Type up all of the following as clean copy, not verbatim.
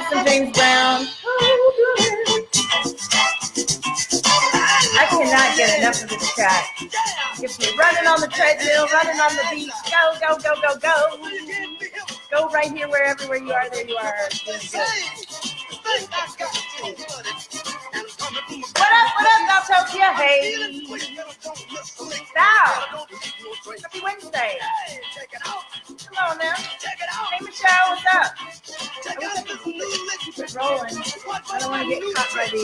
some James Brown. I cannot get enough of this track. Gets me running on the treadmill, running on the beach. Go, go, go, go, go. Go right here, everywhere you are, there you are. What up, Valtopia? Hey. Now. Happy Wednesday. Come on now. Hey, Michelle, what's up? I wish I could keep it rolling. I don't want to get caught by the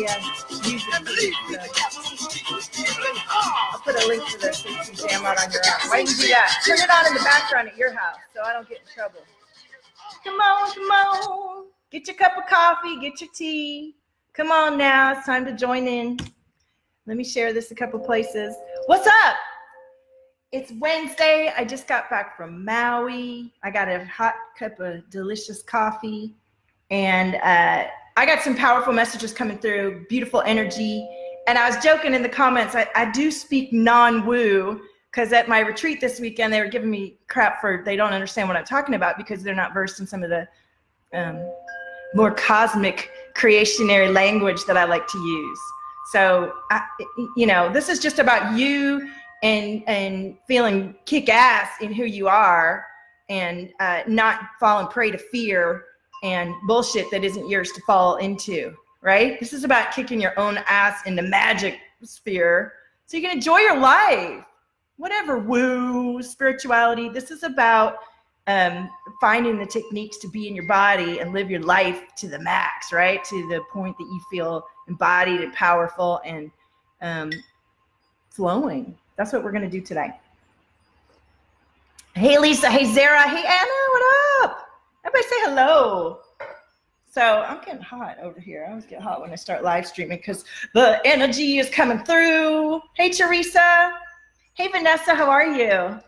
music. I'll put a link to this so you can jam out on your own. Why do you do that? Turn it on in the background at your house so I don't get in trouble. Come on, come on. Get your cup of coffee, get your tea. Come on now, it's time to join in. Let me share this a couple places. What's up? It's Wednesday. I just got back from Maui. I got a hot cup of delicious coffee. And I got some powerful messages coming through, beautiful energy. And I was joking in the comments, I do speak non-woo, because at my retreat this weekend, they were giving me crap for they don't understand what I'm talking about because they're not versed in some of the more cosmic creationary language that I like to use. So, you know, this is just about you and feeling kick-ass in who you are and not falling prey to fear and bullshit that isn't yours to fall into, right? This is about kicking your own ass in the magic sphere so you can enjoy your life. Whatever woo, spirituality, this is about finding the techniques to be in your body and live your life to the max, right? To the point that you feel embodied and powerful and flowing. That's what we're going to do today. Hey, Lisa. Hey, Zara. Hey, Anna. What up? Everybody say hello. So I'm getting hot over here. I always get hot when I start live streaming because the energy is coming through. Hey, Teresa. Hey, Vanessa. How are you?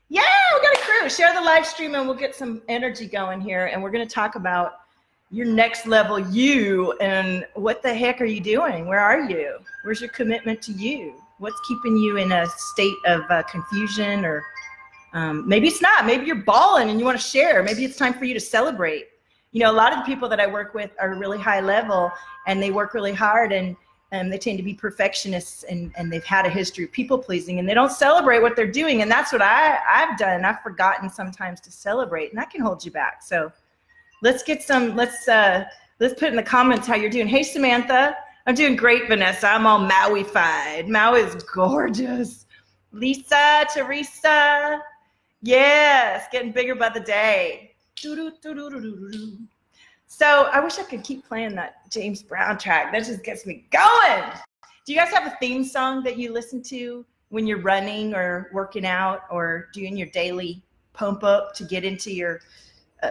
Yeah, we got a crew. Share the live stream and we'll get some energy going here. And we're going to talk about your next level you and what the heck are you doing? Where are you? Where's your commitment to you? What's keeping you in a state of confusion or maybe it's not. Maybe you're balling and you want to share. Maybe it's time for you to celebrate. You know, a lot of the people that I work with are really high level and they work really hard and they tend to be perfectionists and they've had a history of people pleasing and they don't celebrate what they're doing. And that's what I've done. I've forgotten sometimes to celebrate and that can hold you back. So let's get some, let's put in the comments how you're doing. Hey, Samantha. I'm doing great, Vanessa. I'm all Maui-fied. Maui is gorgeous. Lisa, Teresa. Yes, getting bigger by the day. So I wish I could keep playing that James Brown track. That just gets me going. Do you guys have a theme song that you listen to when you're running or working out or doing your daily pump up to get into your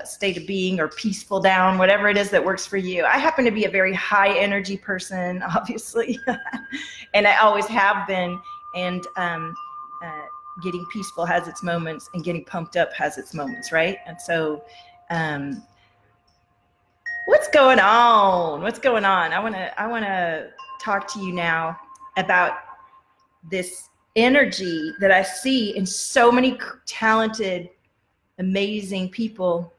state of being or peaceful down, whatever it is that works for you? I happen to be a very high energy person, obviously, and I always have been. And getting peaceful has its moments and getting pumped up has its moments, right? And so what's going on? What's going on? I want to talk to you now about this energy that I see in so many talented, amazing people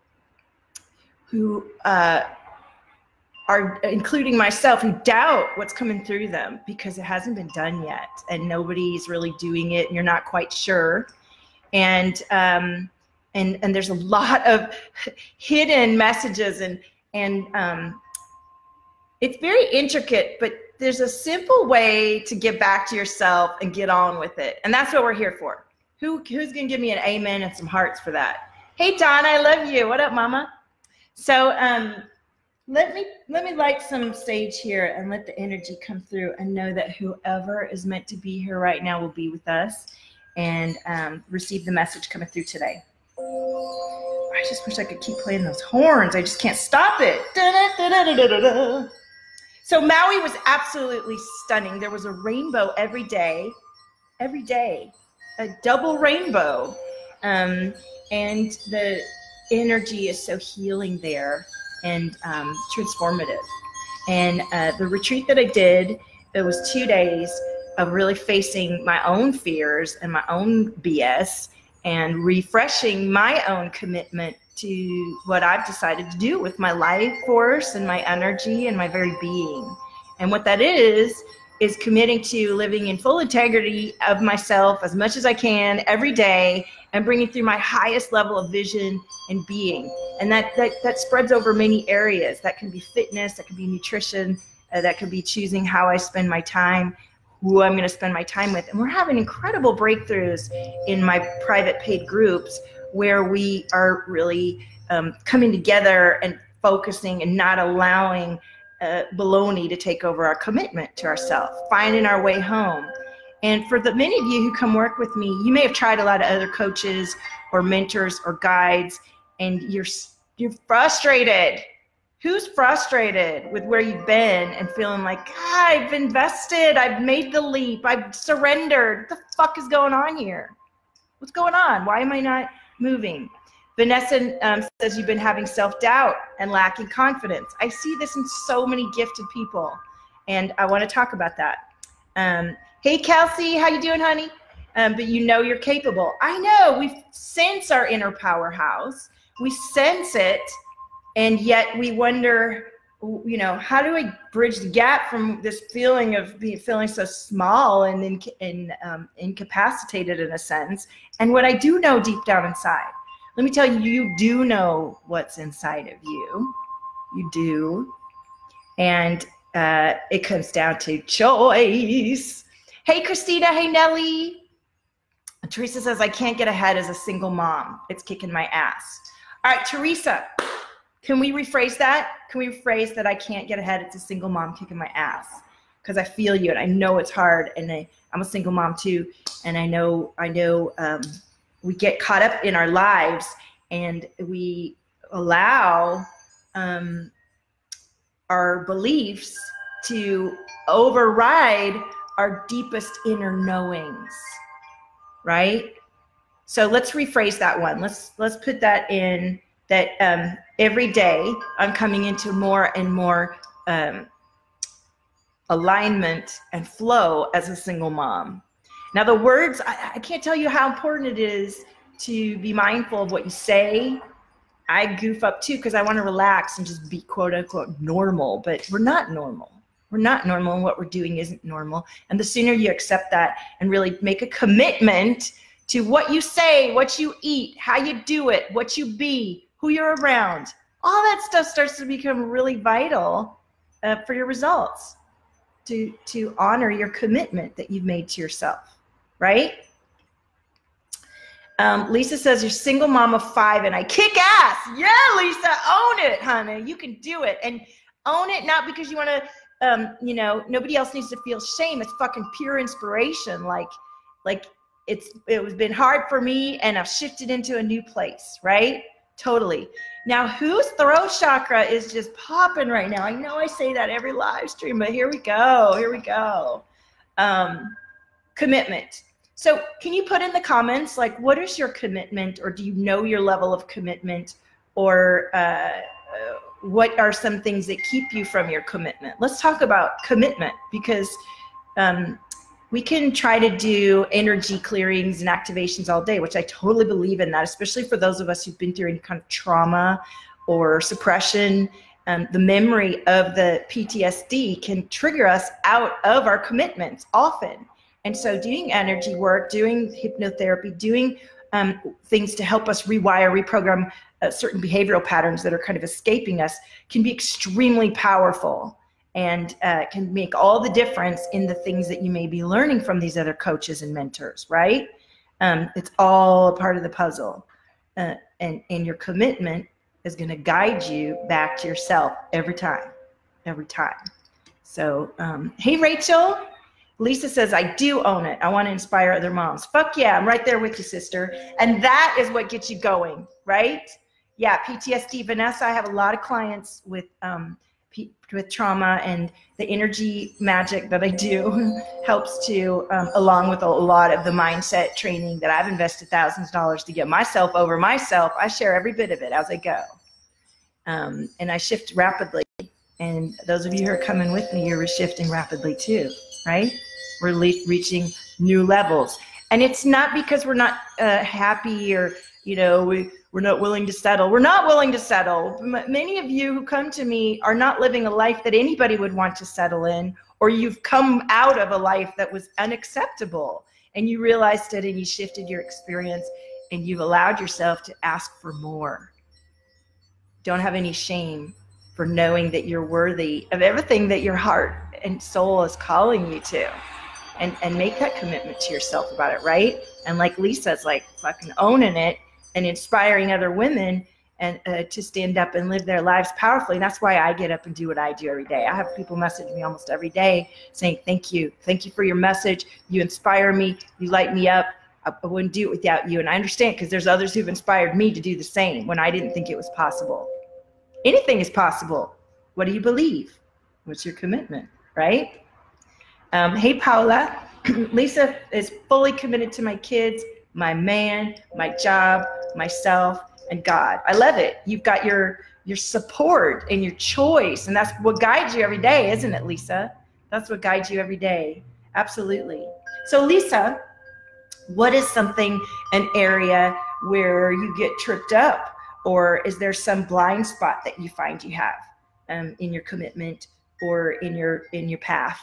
who are, including myself, who doubt what's coming through them because it hasn't been done yet and nobody's really doing it and you're not quite sure. And there's a lot of hidden messages and it's very intricate, but there's a simple way to get back to yourself and get on with it. And that's what we're here for. Who's going to give me an amen and some hearts for that? Hey, Donna, I love you. What up, mama? So let me light some stage here and let the energy come through and know that whoever is meant to be here right now will be with us and receive the message coming through today. I just wish I could keep playing those horns. I just can't stop it. Da-da-da-da-da-da-da. So Maui was absolutely stunning. There was a rainbow every day, a double rainbow. And the energy is so healing there and transformative. And the retreat that I did, it was 2 days of really facing my own fears and my own BS and refreshing my own commitment to what I've decided to do with my life force and my energy and my very being. And what that is committing to living in full integrity of myself as much as I can every day and bringing through my highest level of vision and being. And that spreads over many areas. That can be fitness, that can be nutrition, that could be choosing how I spend my time, who I'm going to spend my time with. And we're having incredible breakthroughs in my private paid groups where we are really coming together and focusing and not allowing baloney to take over our commitment to ourselves, finding our way home. And for the many of you who come work with me, you may have tried a lot of other coaches or mentors or guides, and you're frustrated. Who's frustrated with where you've been and feeling like, I've invested, I've made the leap, I've surrendered. What the fuck is going on here? What's going on? Why am I not moving? Vanessa says you've been having self-doubt and lacking confidence. I see this in so many gifted people, and I want to talk about that. Hey, Kelsey, how you doing, honey? But you know you're capable. I know, we sense our inner powerhouse. We sense it, and yet we wonder, you know, how do I bridge the gap from this feeling of feeling so small and incapacitated in a sense, and what I do know deep down inside. Let me tell you, you do know what's inside of you. You do. And it comes down to choice. Hey, Christina. Hey, Nellie. Teresa says, I can't get ahead as a single mom. It's kicking my ass. All right, Teresa, can we rephrase that? Can we rephrase that I can't get ahead? It's a single mom kicking my ass. Because I feel you, and I know it's hard, and I'm a single mom too, and I know we get caught up in our lives, and we allow our beliefs to override our deepest inner knowings, right? So let's rephrase that one. Let's put that in that every day I'm coming into more and more alignment and flow as a single mom. Now the words, I can't tell you how important it is to be mindful of what you say. I goof up too because I want to relax and just be quote unquote normal, but we're not normal. We're not normal, and what we're doing isn't normal. And the sooner you accept that and really make a commitment to what you say, what you eat, how you do it, what you be, who you're around, all that stuff starts to become really vital for your results, to honor your commitment that you've made to yourself, right? Lisa says, you're single mom of 5 and I kick ass. Yeah, Lisa, own it, honey. You can do it. And own it not because you want to, you know, nobody else needs to feel shame. It's fucking pure inspiration. Like it was been hard for me and I've shifted into a new place, right? Totally. Now, whose throat chakra is just popping right now? I know I say that every live stream, but here we go. Here we go. Commitment. So can you put in the comments, like, what is your commitment, or do you know your level of commitment, or what are some things that keep you from your commitment? Let's talk about commitment, because we can try to do energy clearings and activations all day, which I totally believe in that, especially for those of us who've been through any kind of trauma or suppression. The memory of the PTSD can trigger us out of our commitments often. And so doing energy work, doing hypnotherapy, doing things to help us rewire, reprogram certain behavioral patterns that are kind of escaping us can be extremely powerful, and can make all the difference in the things that you may be learning from these other coaches and mentors, right? It's all a part of the puzzle. And your commitment is going to guide you back to yourself every time, every time. So, hey, Rachel. Lisa says, I do own it. I want to inspire other moms. Fuck yeah, I'm right there with you, sister. And that is what gets you going, right? Yeah, PTSD. Vanessa, I have a lot of clients with trauma, and the energy magic that I do helps to, along with a lot of the mindset training that I've invested thousands of dollars to get myself over myself. I share every bit of it as I go. And I shift rapidly. And those of you who are coming with me, you're shifting rapidly too, right? We're reaching new levels. And it's not because we're not happy or, you know, we're not willing to settle. We're not willing to settle. Many of you who come to me are not living a life that anybody would want to settle in, or you've come out of a life that was unacceptable and you realized it and you shifted your experience and you've allowed yourself to ask for more. Don't have any shame for knowing that you're worthy of everything that your heart and soul is calling you to. And make that commitment to yourself about it, right? And like Lisa's like fucking owning it and inspiring other women and to stand up and live their lives powerfully. And that's why I get up and do what I do every day. I have people message me almost every day saying, thank you for your message. You inspire me, you light me up. I wouldn't do it without you. And I understand, because there's others who've inspired me to do the same when I didn't think it was possible. Anything is possible. What do you believe? What's your commitment, right? Hey, Paula. Lisa is fully committed to my kids, my man, my job, myself, and God. I love it. You've got your support and your choice, and that's what guides you every day, isn't it, Lisa? That's what guides you every day. Absolutely. So, Lisa, what is something, an area where you get tripped up, or is there some blind spot that you find you have in your commitment or in your path?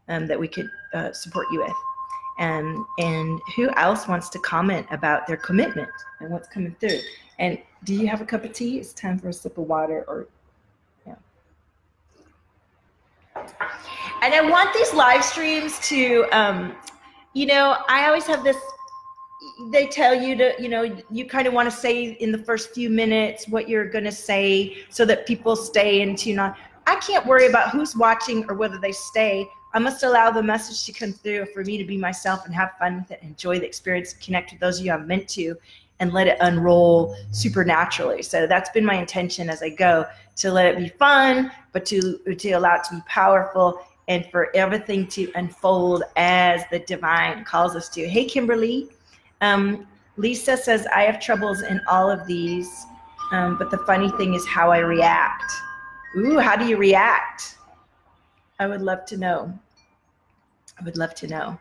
That we could support you with. And who else wants to comment about their commitment and what's coming through? And do you have a cup of tea? It's time for a sip of water, or yeah. And I want these live streams to, you know, I always have this, they tell you to, you know, you kind of want to say in the first few minutes what you're going to say so that people stay in tune on. I can't worry about who's watching or whether they stay. I must allow the message to come through for me to be myself and have fun with it, enjoy the experience, connect with those of you I'm meant to, and let it unroll supernaturally. So that's been my intention as I go, to let it be fun, but to allow it to be powerful and for everything to unfold as the divine calls us to. Hey, Kimberly. Lisa says, I have troubles in all of these, but the funny thing is how I react. Ooh, how do you react? I would love to know. I would love to know.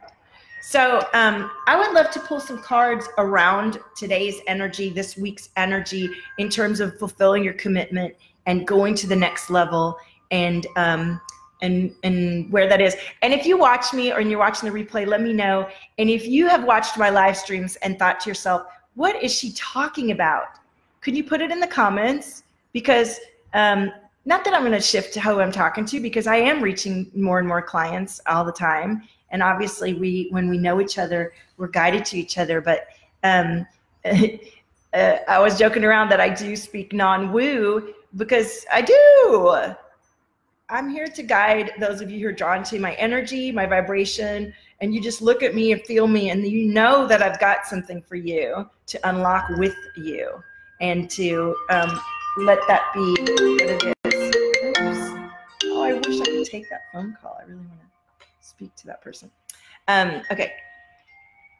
So I would love to pull some cards around today's energy, this week's energy, in terms of fulfilling your commitment and going to the next level, and where that is. And if you watch me or you're watching the replay, let me know. And if you have watched my live streams and thought to yourself, what is she talking about? Could you put it in the comments? Because not that I'm going to shift to who I'm talking to, because I am reaching more and more clients all the time. And obviously when we know each other, we're guided to each other. But I was joking around that I do speak non-woo, because I do. I'm here to guide those of you who are drawn to my energy, my vibration, and you just look at me and feel me, and you know that I've got something for you to unlock with you, and to let that be what it is. Oh, I wish I could take that phone call. I really want to speak to that person. Okay.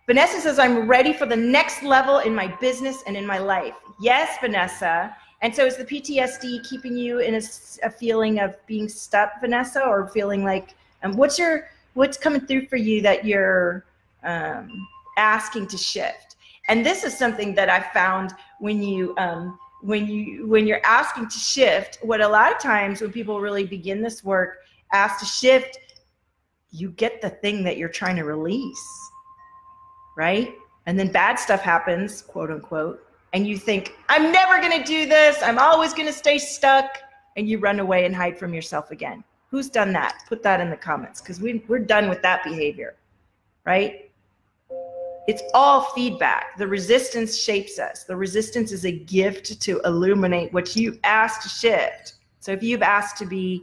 Vanessa says, I'm ready for the next level in my business and in my life. Yes, Vanessa. And so is the PTSD keeping you in a feeling of being stuck, Vanessa, or feeling like, what's coming through for you that you're asking to shift? And this is something that I found when you're asking to shift, what a lot of times when people really begin this work, ask to shift, you get the thing that you're trying to release, right? And then bad stuff happens, quote unquote, and you think, I'm never going to do this. I'm always going to stay stuck. And you run away and hide from yourself again. Who's done that? Put that in the comments, because we're done with that behavior, right? It's all feedback. The resistance shapes us. The resistance is a gift to illuminate what you asked to shift. So if you've asked to be,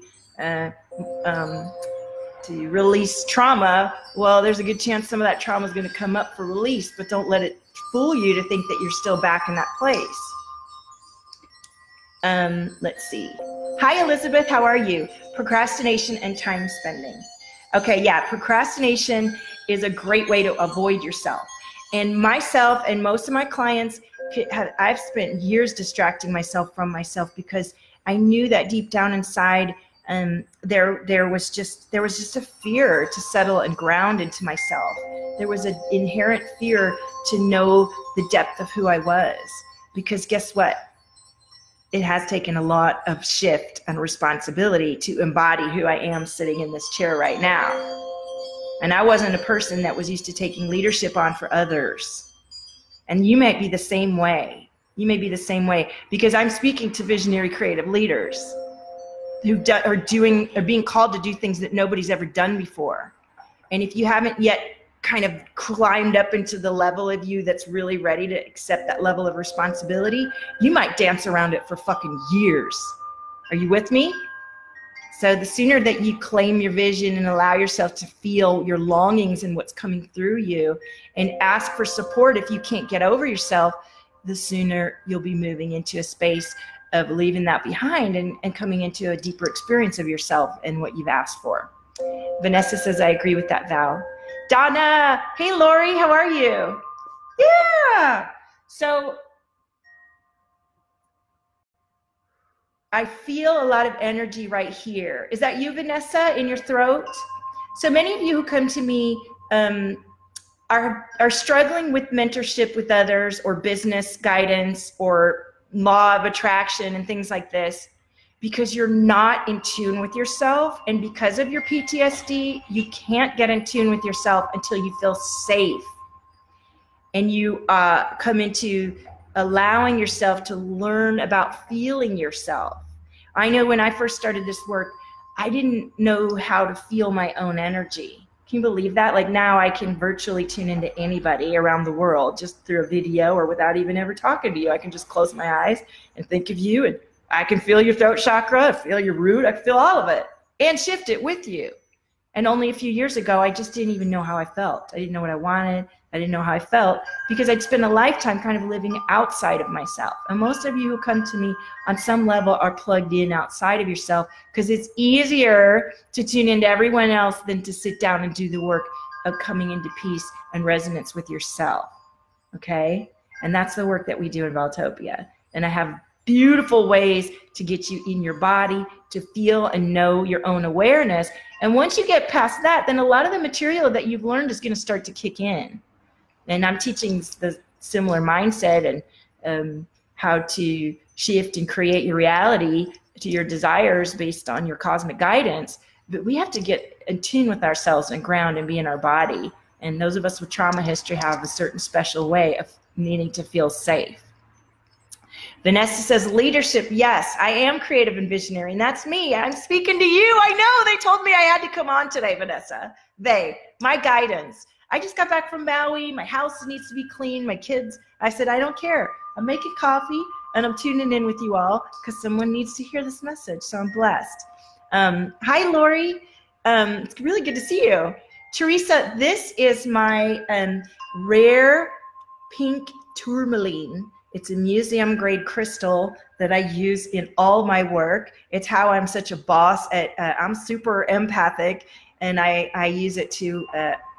to release trauma, well, there's a good chance some of that trauma is going to come up for release, but don't let it fool you to think that you're still back in that place. Let's see. Hi, Elizabeth. How are you? Procrastination and time spending. Okay, yeah, procrastination is a great way to avoid yourself. And myself and most of my clients, I've spent years distracting myself from myself, because I knew that deep down inside, there was just a fear to settle and ground into myself. There was an inherent fear to know the depth of who I was, because guess what? It has taken a lot of shift and responsibility to embody who I am sitting in this chair right now. And I wasn't a person that was used to taking leadership on for others. And you might be the same way. You may be the same way, because I'm speaking to visionary creative leaders who are being called to do things that nobody's ever done before. And if you haven't yet kind of climbed up into the level of you that's really ready to accept that level of responsibility, you might dance around it for fucking years. Are you with me? So the sooner that you claim your vision and allow yourself to feel your longings and what's coming through you, and ask for support if you can't get over yourself, the sooner you'll be moving into a space of leaving that behind and coming into a deeper experience of yourself and what you've asked for. Vanessa says, I agree with that, Val. Donna, hey Lori, how are you? Yeah. So I feel a lot of energy right here. Is that you, Vanessa, in your throat? So many of you who come to me are struggling with mentorship with others, or business guidance, or law of attraction and things like this, because you're not in tune with yourself. And because of your PTSD, you can't get in tune with yourself until you feel safe. And you come into allowing yourself to learn about feeling yourself. I know when I first started this work, I didn't know how to feel my own energy. Can you believe that? Like now I can virtually tune into anybody around the world just through a video, or without even ever talking to you. I can just close my eyes and think of you, and I can feel your throat chakra, I feel your root, I can feel all of it and shift it with you. And only a few years ago, I just didn't even know how I felt. I didn't know what I wanted. I didn't know how I felt, because I'd spent a lifetime kind of living outside of myself. And most of you who come to me on some level are plugged in outside of yourself, because it's easier to tune into everyone else than to sit down and do the work of coming into peace and resonance with yourself. Okay? And that's the work that we do in Valtopia. And I have beautiful ways to get you in your body to feel and know your own awareness. And once you get past that, then a lot of the material that you've learned is going to start to kick in. And I'm teaching the similar mindset and how to shift and create your reality to your desires based on your cosmic guidance. But we have to get in tune with ourselves and ground and be in our body. And those of us with trauma history have a certain special way of needing to feel safe. Vanessa says, leadership, yes, I am creative and visionary, and that's me. I'm speaking to you. I know, they told me I had to come on today, Vanessa. My guidance. I just got back from Maui. My house needs to be clean. My kids, I said, I don't care. I'm making coffee, and I'm tuning in with you all because someone needs to hear this message, so I'm blessed. Hi, Lori. It's really good to see you. Teresa, this is my rare pink tourmaline. It's a museum-grade crystal that I use in all my work. It's how I'm such a boss at, I'm super empathic, and I use it to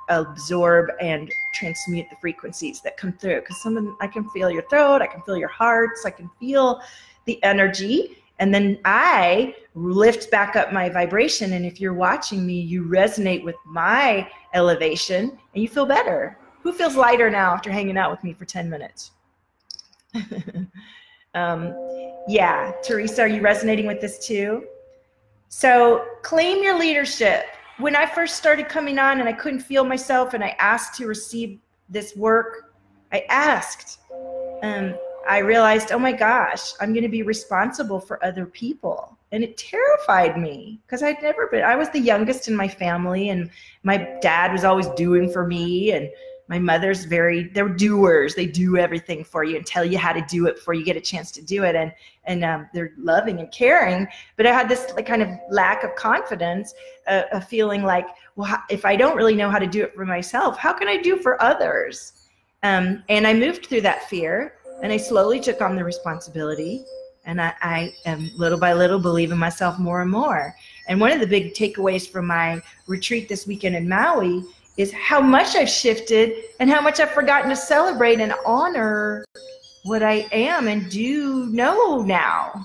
absorb and transmute the frequencies that come through. Because I can feel your throat, I can feel your hearts, I can feel the energy, and then I lift back up my vibration. And if you're watching me, you resonate with my elevation, and you feel better. Who feels lighter now after hanging out with me for 10 minutes? Yeah, Teresa, are you resonating with this too? So claim your leadership. When I first started coming on and I couldn't feel myself and I asked to receive this work, I asked, I realized, oh my gosh, I'm going to be responsible for other people. And it terrified me because I'd never been, I was the youngest in my family, and my dad was always doing for me, and my mother's they're doers. They do everything for you and tell you how to do it before you get a chance to do it. And they're loving and caring. But I had this kind of lack of confidence, a feeling like, well, if I don't really know how to do it for myself, how can I do for others? And I moved through that fear, and I slowly took on the responsibility. And I am little by little believing myself more and more. And one of the big takeaways from my retreat this weekend in Maui is how much I've shifted and how much I've forgotten to celebrate and honor what I am and do know now.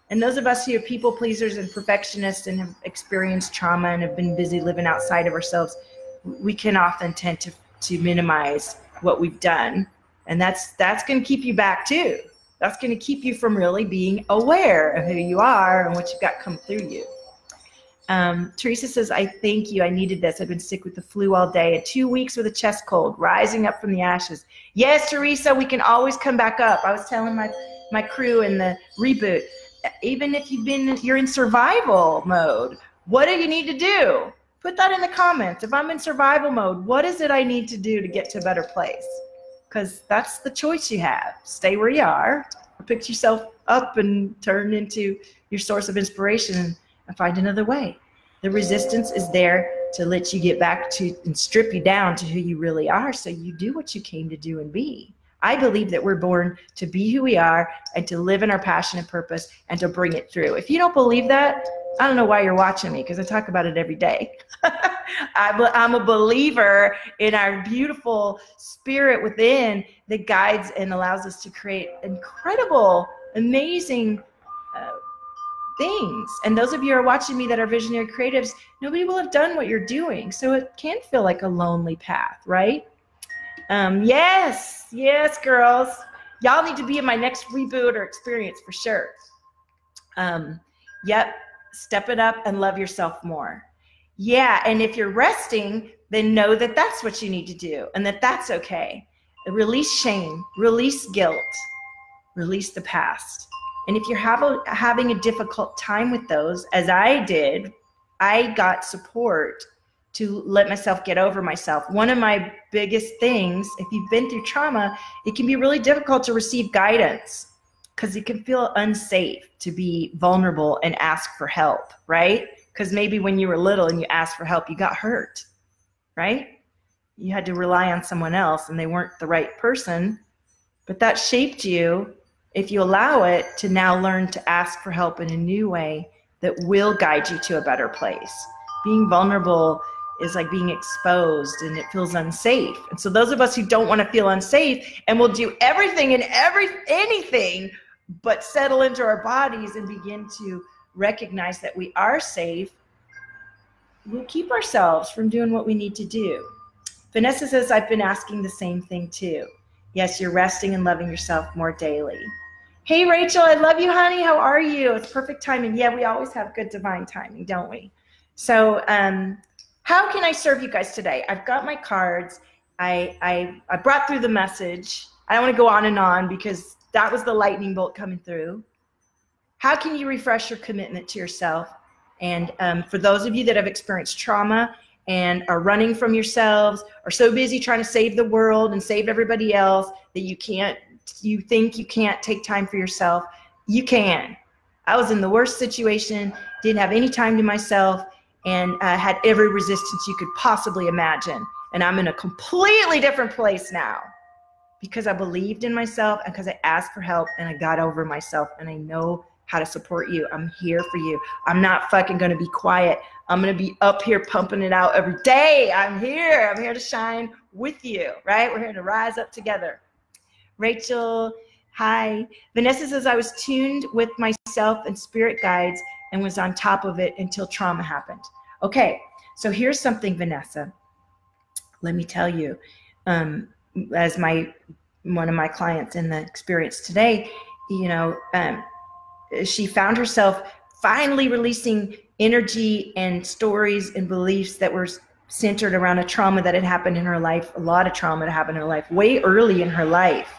And those of us who are people pleasers and perfectionists and have experienced trauma and have been busy living outside of ourselves, we can often tend to minimize what we've done. And that's going to keep you back too. That's going to keep you from really being aware of who you are and what you've got come through you. Teresa says, I thank you. I needed this. I've been sick with the flu all day and 2 weeks with a chest cold, rising up from the ashes. Yes, Teresa, we can always come back up. I was telling my crew in the reboot, even if you're in survival mode, what do you need to do? Put that in the comments. If I'm in survival mode, what is it I need to do to get to a better place? Because that's the choice you have. Stay where you are, or pick yourself up and turn into your source of inspiration and find another way. The resistance is there to let you get back to and strip you down to who you really are, so you do what you came to do and be. I believe that we're born to be who we are and to live in our passion and purpose and to bring it through. If you don't believe that, I don't know why you're watching me, because I talk about it every day. I'm a believer in our beautiful spirit within that guides and allows us to create incredible, amazing things. And those of you who are watching me that are visionary creatives, nobody will have done what you're doing. So it can feel like a lonely path, right? Yes, girls. Y'all need to be in my next reboot or experience for sure. Yep, step it up and love yourself more. Yeah, and if you're resting, then know that that's what you need to do and that that's okay. Release shame, release guilt, release the past. And if you're having a difficult time with those, as I did, I got support to let myself get over myself. One of my biggest things, if you've been through trauma, it can be really difficult to receive guidance because it can feel unsafe to be vulnerable and ask for help, right? Because maybe when you were little and you asked for help, you got hurt, right? You had to rely on someone else and they weren't the right person, but that shaped you. If you allow it to now learn to ask for help in a new way that will guide you to a better place. Being vulnerable is like being exposed and it feels unsafe. And so those of us who don't want to feel unsafe and will do everything and anything but settle into our bodies and begin to recognize that we are safe, we'll keep ourselves from doing what we need to do. Vanessa says, I've been asking the same thing too. Yes, you're resting and loving yourself more daily. Hey, Rachel, I love you, honey. How are you? It's perfect timing. Yeah, we always have good divine timing, don't we? So how can I serve you guys today? I've got my cards. I brought through the message. I don't want to go on and on because that was the lightning bolt coming through. How can you refresh your commitment to yourself? And for those of you that have experienced trauma and are running from yourselves, or so busy trying to save the world and save everybody else that you think you can't take time for yourself, you can. I was in the worst situation, didn't have any time to myself, and had every resistance you could possibly imagine. And I'm in a completely different place now because I believed in myself and because I asked for help and I got over myself, and I know how to support you. I'm here for you. I'm not fucking gonna be quiet. I'm gonna be up here pumping it out every day. I'm here to shine with you, right? We're here to rise up together. Rachel, hi. Vanessa says, I was tuned with myself and spirit guides and was on top of it until trauma happened. Okay, so here's something, Vanessa. Let me tell you, as one of my clients in the experience today, she found herself finally releasing energy and stories and beliefs that were centered around a trauma that had happened in her life, a lot of trauma that happened in her life, way early in her life.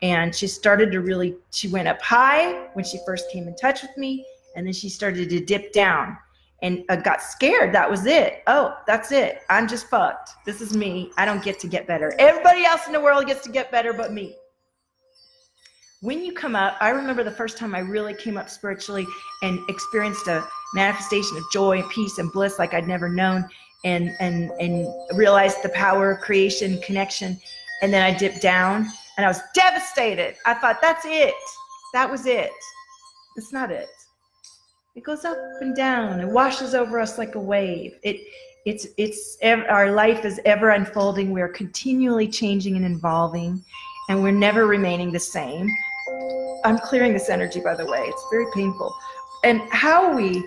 And she started to she went up high when she first came in touch with me, and then she started to dip down and got scared. That was it. Oh, that's it. I'm just fucked. This is me. I don't get to get better. Everybody else in the world gets to get better but me. When you come up, I remember the first time I really came up spiritually and experienced a manifestation of joy and peace and bliss like I'd never known, and realized the power of creation, connection. And then I dipped down and I was devastated. I thought, that's it. That was it. It's not it. It goes up and down and washes over us like a wave. Our life is ever unfolding. We are continually changing and evolving, and we're never remaining the same. I'm clearing this energy, by the way. It's very painful. And how we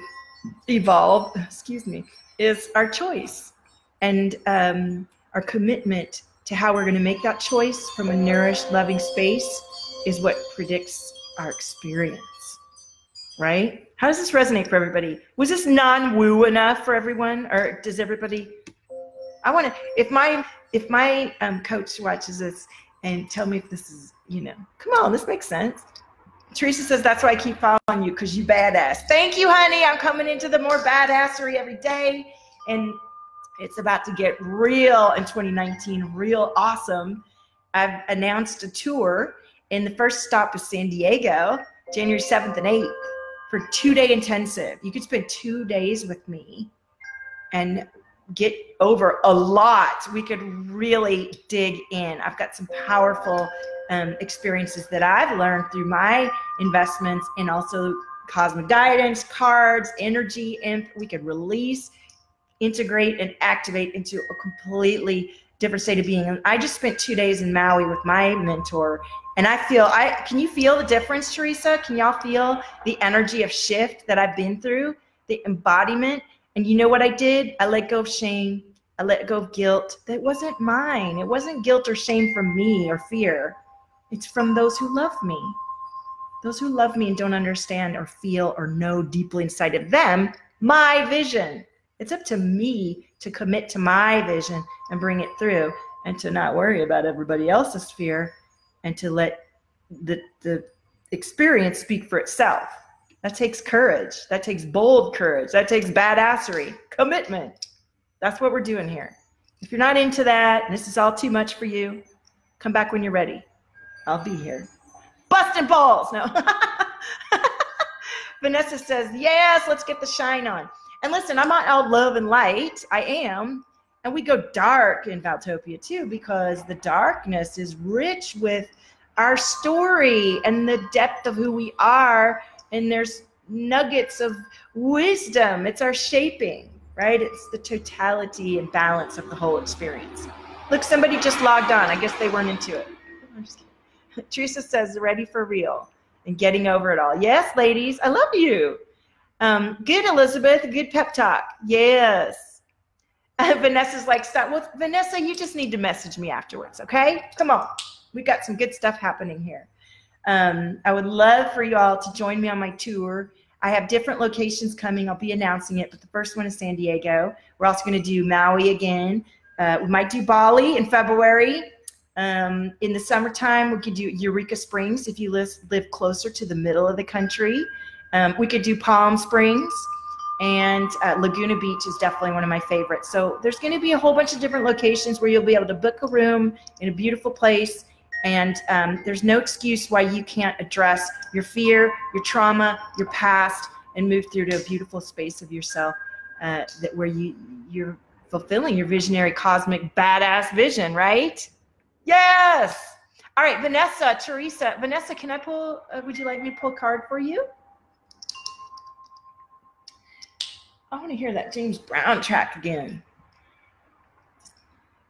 evolve, excuse me, is our choice and our commitment to how we're going to make that choice from a nourished, loving space is what predicts our experience, right? How does this resonate for everybody? Was this non-woo enough for everyone, or does everybody? I want to. If my coach watches this and tell me if this is, come on, this makes sense. Teresa says, that's why I keep following you, because you badass. Thank you, honey. I'm coming into the more badassery every day. And it's about to get real in 2019, real awesome. I've announced a tour, and the first stop is San Diego, January 7th and 8th, for 2-day intensive. You could spend 2 days with me and get over a lot. We could really dig in. I've got some powerful experiences that I've learned through my investments, and also cosmic guidance, cards, energy, and we could release, integrate, and activate into a completely different state of being. And I just spent 2 days in Maui with my mentor, and can you feel the difference, Teresa? Can y'all feel the energy of shift that I've been through, the embodiment? And you know what I did? I let go of shame. I let go of guilt. That wasn't mine. It wasn't guilt or shame from me or fear. It's from those who love me. Those who love me and don't understand or feel or know deeply inside of them my vision. It's up to me to commit to my vision and bring it through, and to not worry about everybody else's fear, and to let the experience speak for itself. That takes courage. That takes bold courage. That takes badassery, commitment. That's what we're doing here. If you're not into that, and this is all too much for you, come back when you're ready. I'll be here. Busting balls. No. Vanessa says, yes, let's get the shine on. And listen, I'm not all love and light. I am. And we go dark in Valtopia too, because the darkness is rich with our story and the depth of who we are. And there's nuggets of wisdom. It's our shaping, right? It's the totality and balance of the whole experience. Look, somebody just logged on. I guess they weren't into it. I'm just kidding. Teresa says, ready for real and getting over it all. Yes, ladies, I love you. Good, Elizabeth. Good pep talk. Yes. Vanessa's like, stop. Well, Vanessa, you just need to message me afterwards, okay? Come on. We got some good stuff happening here. I would love for you all to join me on my tour. I have different locations coming. I'll be announcing it, but the first one is San Diego. We're also going to do Maui again. We might do Bali in February. In the summertime, we could do Eureka Springs if you live closer to the middle of the country. We could do Palm Springs, and Laguna Beach is definitely one of my favorites. So there's going to be a whole bunch of different locations where you'll be able to book a room in a beautiful place. And there's no excuse why you can't address your fear, your trauma, your past, and move through to a beautiful space of yourself where you're fulfilling your visionary, cosmic, badass vision, right? Yes. All right, Vanessa, Teresa. Vanessa, can I pull, would you like me to pull a card for you? I want to hear that James Brown track again.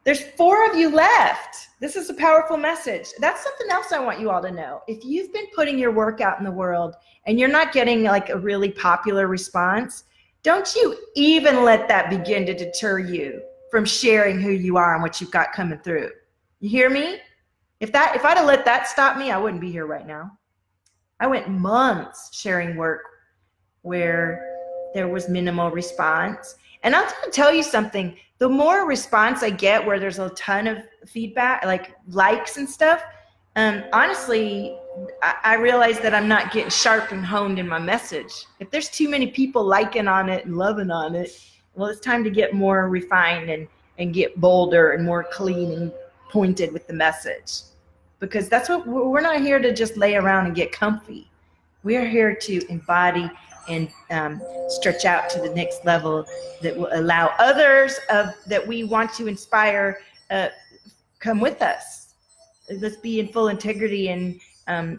There's 4 of you left. This is a powerful message. That's something else I want you all to know. If you've been putting your work out in the world and you're not getting like a really popular response, don't you even let that begin to deter you from sharing who you are and what you've got coming through. You hear me? If I'd have let that stop me, I wouldn't be here right now. I went months sharing work where there was minimal response. And I'll tell you something, the more response I get where there's a ton of feedback, like likes and stuff, honestly, I realize that I'm not getting sharp and honed in my message. If there's too many people liking on it and loving on it, well, it's time to get more refined and get bolder and more clean and pointed with the message. Because that's what we're not here to just lay around and get comfy. We are here to embody and stretch out to the next level that will allow others that we want to inspire come with us. Let's be in full integrity and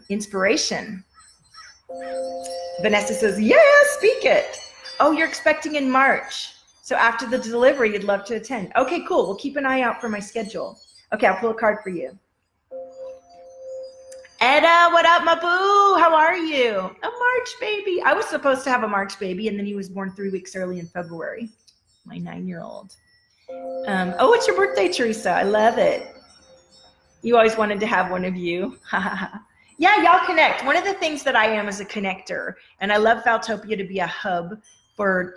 inspiration. Vanessa says, yeah, speak it. Oh, you're expecting in March. So after the delivery, you'd love to attend. Okay, cool. We'll keep an eye out for my schedule. Okay, I'll pull a card for you. Edda, what up, my boo? How are you? A March baby. I was supposed to have a March baby, and then he was born 3 weeks early in February. My 9-year-old. Oh, it's your birthday, Teresa. I love it. You always wanted to have one of you. Yeah, y'all connect. One of the things that I am is a connector, and I love Valtopia to be a hub for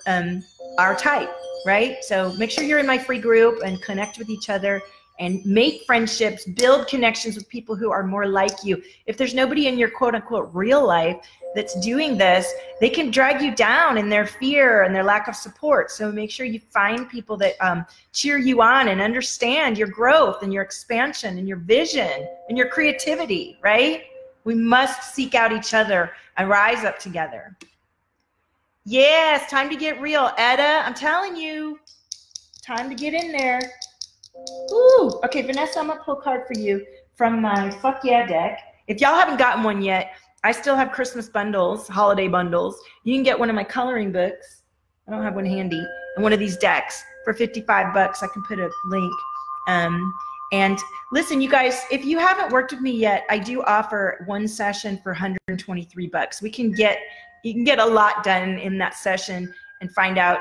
our type, right? So make sure you're in my free group and connect with each other and make friendships, build connections with people who are more like you. If there's nobody in your quote unquote real life that's doing this, they can drag you down in their fear and their lack of support. So make sure you find people that cheer you on and understand your growth and your expansion and your vision and your creativity, right? We must seek out each other and rise up together. Yes, time to get real. Edda, I'm telling you, time to get in there. Ooh, okay, Vanessa, I'm gonna pull a card for you from my Fuck Yeah deck. If y'all haven't gotten one yet, I still have Christmas bundles, holiday bundles. You can get one of my coloring books. I don't have one handy. And one of these decks for 55 bucks. I can put a link. And listen, you guys, if you haven't worked with me yet, I do offer one session for 123 bucks. You can get a lot done in that session and find out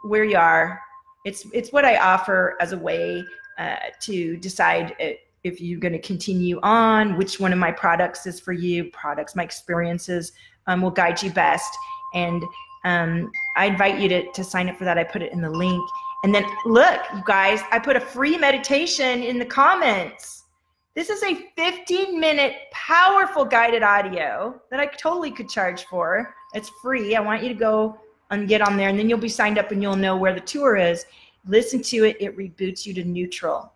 where you are. It's what I offer as a way to decide if you're going to continue on, which one of my products is for you. My experiences will guide you best. And I invite you to sign up for that. I put it in the link. And then look, you guys, I put a free meditation in the comments. This is a 15-minute powerful guided audio that I totally could charge for. It's free. I want you to go and get on there, and then you'll be signed up and you'll know where the tour is. Listen to it. It reboots you to neutral.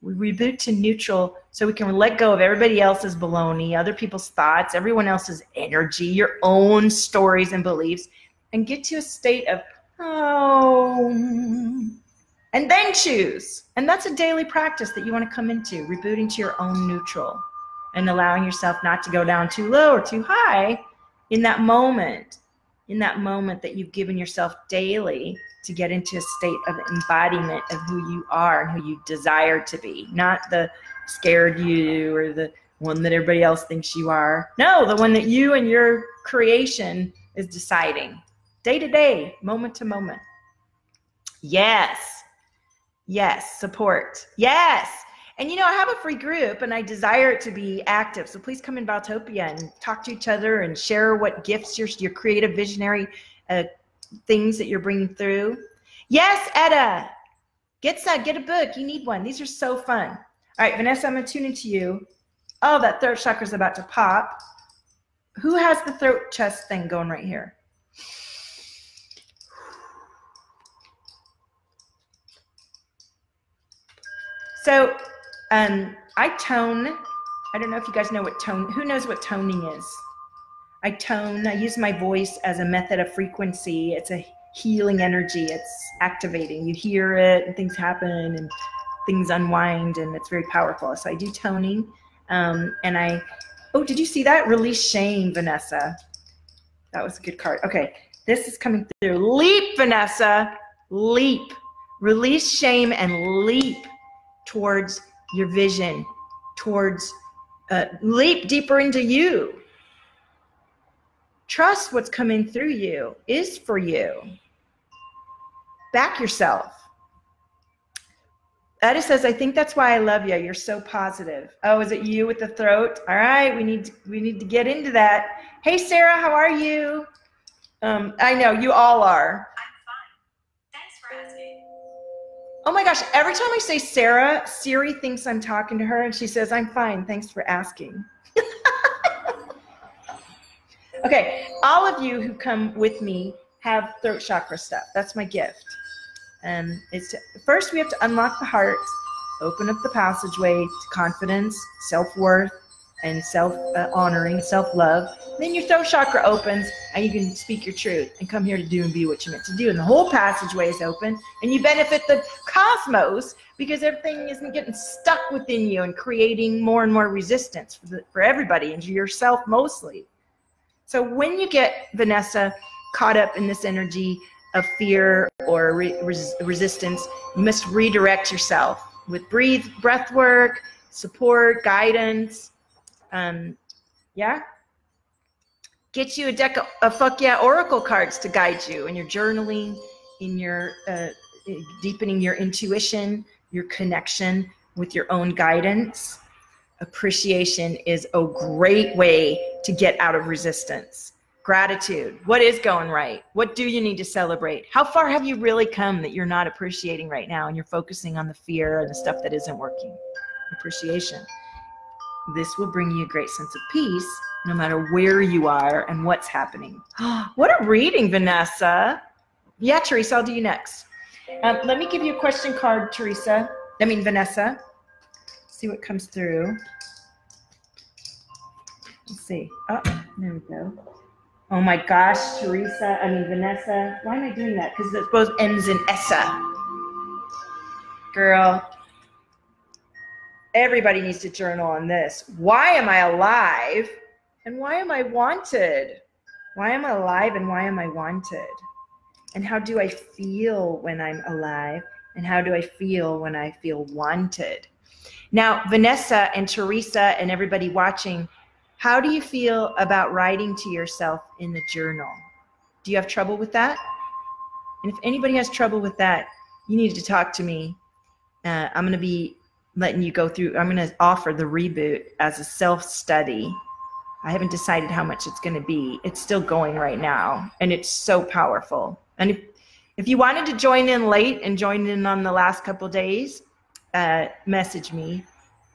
We reboot to neutral so we can let go of everybody else's baloney, other people's thoughts, everyone else's energy, your own stories and beliefs, and get to a state of, oh, and then choose. And that's a daily practice that you want to come into, rebooting to your own neutral and allowing yourself not to go down too low or too high in that moment that you've given yourself daily to get into a state of embodiment of who you are and who you desire to be, not the scared you or the one that everybody else thinks you are. No, the one that you and your creation is deciding day to day, moment to moment. Yes. Yes. Support. Yes. And you know, I have a free group and I desire it to be active. So please come in Valtopia and talk to each other and share what gifts your creative visionary things that you're bringing through. Yes, Edda, get a book. You need one. These are so fun. All right, Vanessa, I'm going to tune into you. Oh, that throat chakra's about to pop. Who has the throat chest thing going right here? So I tone. I don't know if you guys know what tone. Who knows what toning is? I tone. I use my voice as a method of frequency. It's a healing energy. It's activating. You hear it, and things happen, and things unwind, and it's very powerful. So I do toning, and I. Oh, did you see that? Release shame, Vanessa. That was a good card. Okay, this is coming through. Leap, Vanessa. Leap. Release shame and leap towards your vision, towards leap deeper into you. Trust what's coming through you is for you. Back yourself. Etta says, I think that's why I love you. You're so positive. Oh, is it you with the throat? All right, we need to get into that. Hey, Sarah, how are you? I know you all are. I'm fine. Thanks for asking. Oh my gosh, every time I say Sarah, Siri thinks I'm talking to her and she says, I'm fine, thanks for asking. Okay, all of you who come with me have throat chakra stuff. That's my gift. And first we have to unlock the heart, open up the passageway to confidence, self-worth, and self-honoring, self-love. Then your throat chakra opens and you can speak your truth and come here to do and be what you're meant to do. And the whole passageway is open and you benefit the cosmos because everything isn't getting stuck within you and creating more and more resistance for everybody and yourself mostly. So when you get, Vanessa, caught up in this energy of fear or resistance, you must redirect yourself with breath work, support, guidance, Yeah. Get you a deck of fuck yeah oracle cards to guide you in your journaling, in your deepening your intuition, your connection with your own guidance. Appreciation is a great way to get out of resistance. Gratitude. What is going right? What do you need to celebrate? How far have you really come that you're not appreciating right now and you're focusing on the fear and the stuff that isn't working? Appreciation. This will bring you a great sense of peace no matter where you are and what's happening. What a reading, Vanessa. Yeah, Teresa, I'll do you next. Let me give you a question card, Vanessa. See what comes through. Let's see. Oh, there we go. Oh my gosh, Vanessa. Why am I doing that? Because it both ends in essa. Girl, everybody needs to journal on this. Why am I alive? And why am I wanted? Why am I alive and why am I wanted? And how do I feel when I'm alive? And how do I feel when I feel wanted? Now, Vanessa and Teresa and everybody watching, how do you feel about writing to yourself in the journal? Do you have trouble with that? And if anybody has trouble with that, you need to talk to me. I'm going to be letting you go through. I'm going to offer the reboot as a self-study. I haven't decided how much it's going to be. It's still going right now, and it's so powerful. And if you wanted to join in late and join in on the last couple days, message me.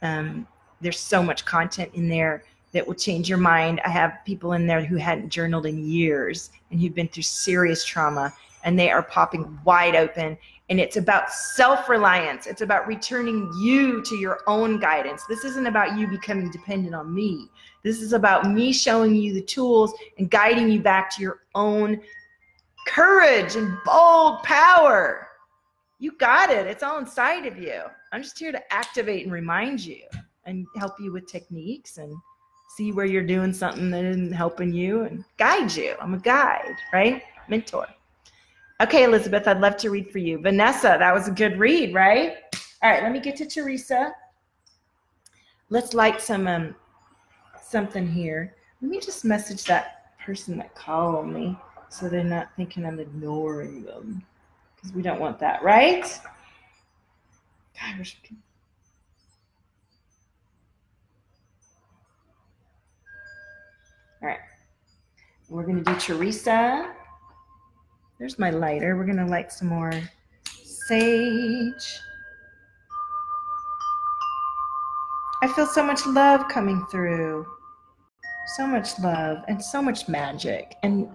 There's so much content in there that will change your mind. I have people in there who hadn't journaled in years and who've been through serious trauma, and they are popping wide open. And it's about self-reliance. It's about returning you to your own guidance. This isn't about you becoming dependent on me. This is about me showing you the tools and guiding you back to your own courage and bold power. You got it. It's all inside of you. I'm just here to activate and remind you and help you with techniques and see where you're doing something that isn't helping you and guide you. I'm a guide, right? Mentor. Okay, Elizabeth, I'd love to read for you. Vanessa, that was a good read, right? All right, let me get to Teresa. Let's light some something here. Let me just message that person that called me so they're not thinking I'm ignoring them, because we don't want that, right? God, I wish we could. All right, we're going to do Teresa. There's my lighter. We're going to light some more sage. I feel so much love coming through. So much love and so much magic. And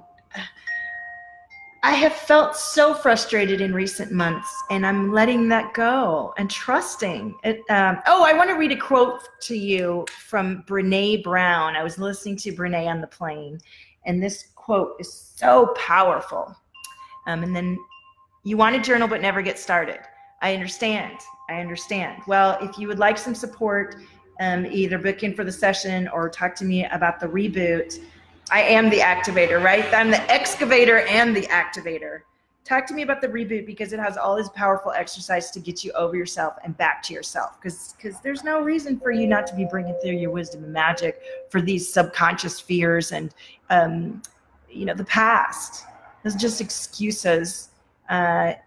I have felt so frustrated in recent months, and I'm letting that go and trusting it. I want to read a quote to you from Brene Brown. I was listening to Brene on the plane, and this quote is so powerful. And then you want to journal but never get started. I understand. Well, if you would like some support, either book in for the session or talk to me about the reboot. I am the activator, right? I'm the excavator and the activator. Talk to me about the reboot because it has all this powerful exercise to get you over yourself and back to yourself. Because there's no reason for you not to be bringing through your wisdom and magic for these subconscious fears and, the past. Those are just excuses. I'm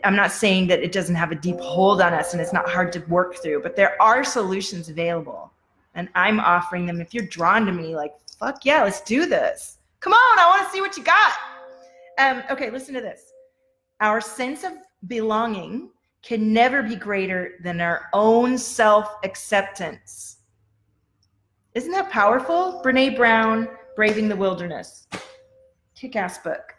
not saying that it doesn't have a deep hold on us and it's not hard to work through, but there are solutions available. And I'm offering them. If you're drawn to me, like, fuck yeah, let's do this. Come on, I want to see what you got. Okay, listen to this. Our sense of belonging can never be greater than our own self-acceptance. Isn't that powerful? Brene Brown, Braving the Wilderness. Kick-ass book.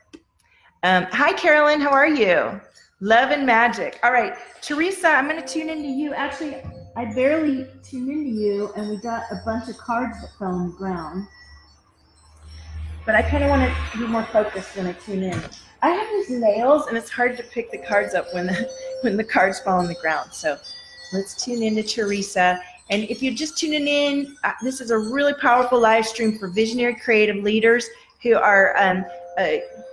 Hi, Carolyn. How are you? Love and magic. All right, Teresa, I'm going to tune into you. Actually, I barely tuned into you, and we got a bunch of cards that fell on the ground. But I kind of want to be more focused when I tune in. I have these nails, and it's hard to pick the cards up when the cards fall on the ground. So let's tune into Teresa. And if you're just tuning in, this is a really powerful live stream for visionary creative leaders who are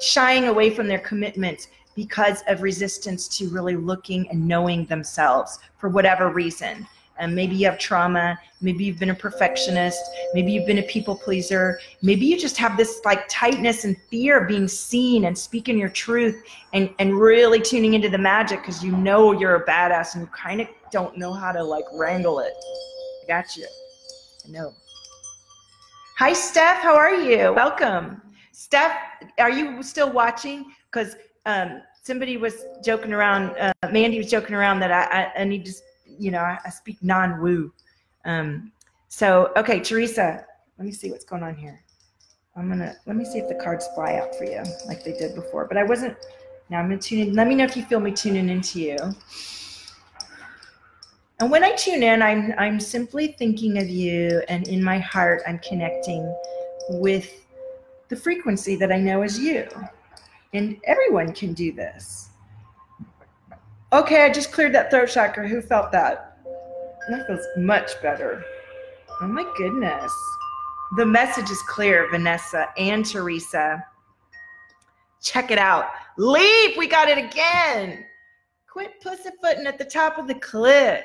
shying away from their commitment because of resistance to really looking and knowing themselves for whatever reason. Maybe you have trauma. Maybe you've been a perfectionist. Maybe you've been a people pleaser. Maybe you just have this like tightness and fear of being seen and speaking your truth and really tuning into the magic because you know you're a badass and you kind of don't know how to like wrangle it. I got you. I know. Hi, Steph. How are you? Welcome. Steph, are you still watching? Because somebody was joking around, Mandy was joking around that I need to, you know, I speak non-woo. So, okay, Teresa, let me see what's going on here. Let me see if the cards fly out for you like they did before. But I wasn't, now I'm going to tune in. Let me know if you feel me tuning into you. And when I tune in, I'm simply thinking of you, and in my heart, I'm connecting with the frequency that I know is you. And everyone can do this. Okay, I just cleared that throat chakra. Who felt that? That feels much better. Oh my goodness. The message is clear, Vanessa and Teresa. Check it out. Leap, we got it again. Quit pussyfooting at the top of the cliff.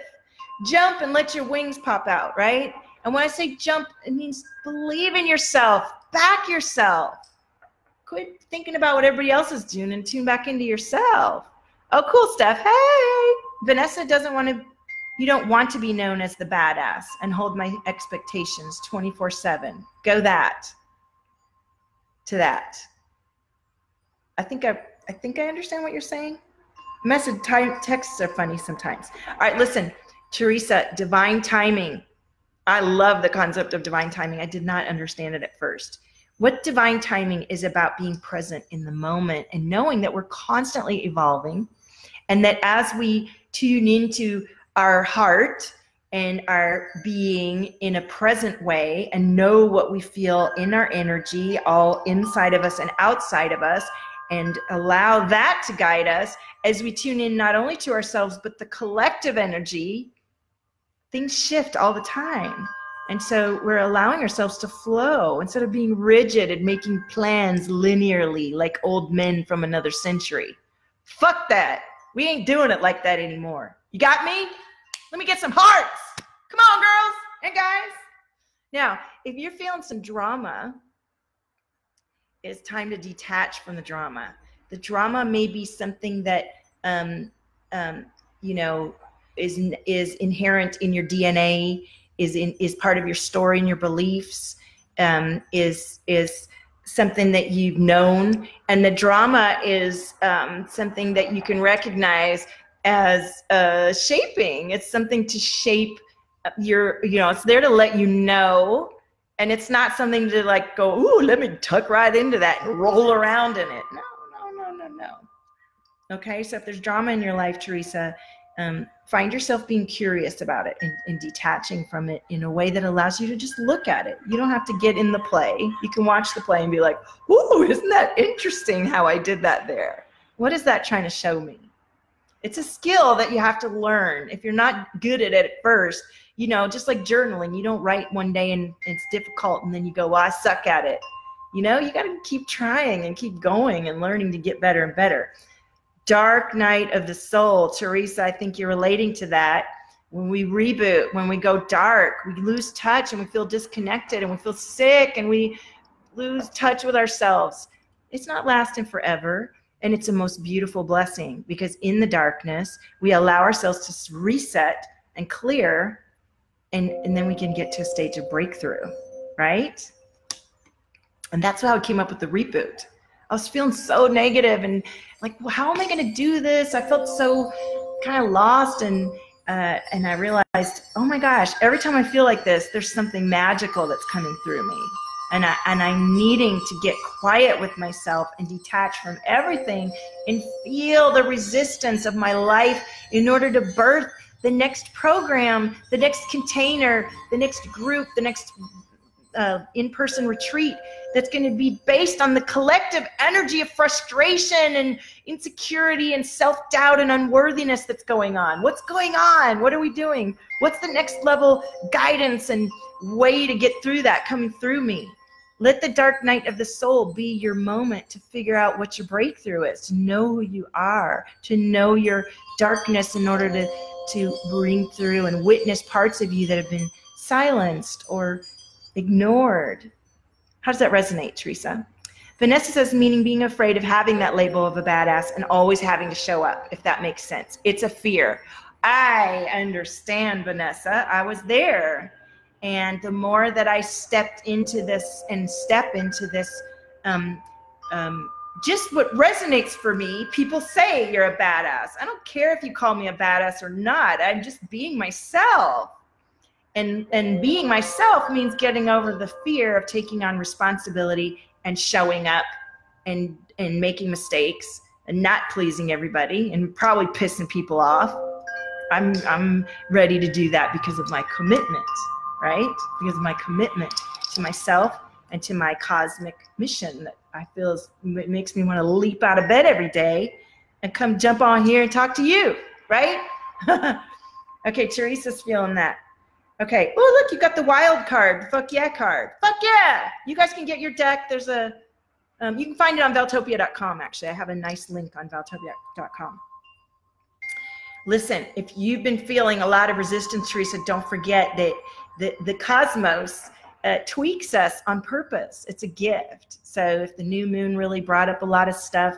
Jump and let your wings pop out, right? And when I say jump, it means believe in yourself, back yourself. Quit thinking about what everybody else is doing and tune back into yourself. Oh, cool, Steph. Hey, Vanessa doesn't want to, you don't want to be known as the badass and hold my expectations 24/7. Go that to that. I think I understand what you're saying. Message texts are funny sometimes. All right, listen, Teresa, divine timing. I love the concept of divine timing. I did not understand it at first. What divine timing is about being present in the moment and knowing that we're constantly evolving, and that as we tune into our heart and our being in a present way and know what we feel in our energy, all inside of us and outside of us, and allow that to guide us as we tune in not only to ourselves, but the collective energy, things shift all the time. And so we're allowing ourselves to flow instead of being rigid and making plans linearly like old men from another century. Fuck that. We ain't doing it like that anymore. You got me? Let me get some hearts. Come on, girls and guys. Now, if you're feeling some drama, it's time to detach from the drama. The drama may be something that, you know, is inherent in your DNA, is part of your story and your beliefs, is something that you've known, and the drama is something that you can recognize as shaping. It's something to shape your, you know, it's there to let you know, and it's not something to like go, ooh, let me tuck right into that and roll around in it. No. Okay, so if there's drama in your life, Teresa, find yourself being curious about it and detaching from it in a way that allows you to just look at it. You don't have to get in the play. You can watch the play and be like, ooh, isn't that interesting how I did that there? What is that trying to show me? It's a skill that you have to learn. If you're not good at it at first, you know, just like journaling, you don't write one day and it's difficult and then you go, well, I suck at it. You know, you got to keep trying and keep going and learning to get better and better. Dark night of the soul. Teresa, I think you're relating to that. When we reboot, when we go dark, we lose touch and we feel disconnected and we feel sick and we lose touch with ourselves. It's not lasting forever. And it's a most beautiful blessing because in the darkness, we allow ourselves to reset and clear, and then we can get to a stage of breakthrough, right? And that's how I came up with the reboot. I was feeling so negative and like, well, how am I going to do this? I felt so kind of lost, and I realized, oh my gosh, every time I feel like this, there's something magical that's coming through me, and I'm needing to get quiet with myself and detach from everything and feel the resistance of my life in order to birth the next program, the next container, the next group, the next in-person retreat that's going to be based on the collective energy of frustration and insecurity and self-doubt and unworthiness that's going on. What's going on? What are we doing? What's the next level guidance and way to get through that coming through me? Let the dark night of the soul be your moment to figure out what your breakthrough is, to know who you are, to know your darkness in order to to bring through and witness parts of you that have been silenced or ignored. How does that resonate, Teresa? Vanessa says, meaning being afraid of having that label of a badass and always having to show up, if that makes sense. It's a fear. I understand, Vanessa. I was there. And the more that I stepped into this and step into this, just what resonates for me, people say you're a badass. I don't care if you call me a badass or not. I'm just being myself. And being myself means getting over the fear of taking on responsibility and showing up and making mistakes and not pleasing everybody and probably pissing people off. I'm ready to do that because of my commitment, right? Because of my commitment to myself and to my cosmic mission that I feel makes me want to leap out of bed every day and come jump on here and talk to you, right? Okay, Teresa's feeling that. Okay. Oh, look, you got the wild card, the fuck yeah card. Fuck yeah. You guys can get your deck. There's a, you can find it on Valtopia.com, actually. I have a nice link on Valtopia.com. Listen, if you've been feeling a lot of resistance, Teresa, don't forget that the cosmos tweaks us on purpose. It's a gift. So if the new moon really brought up a lot of stuff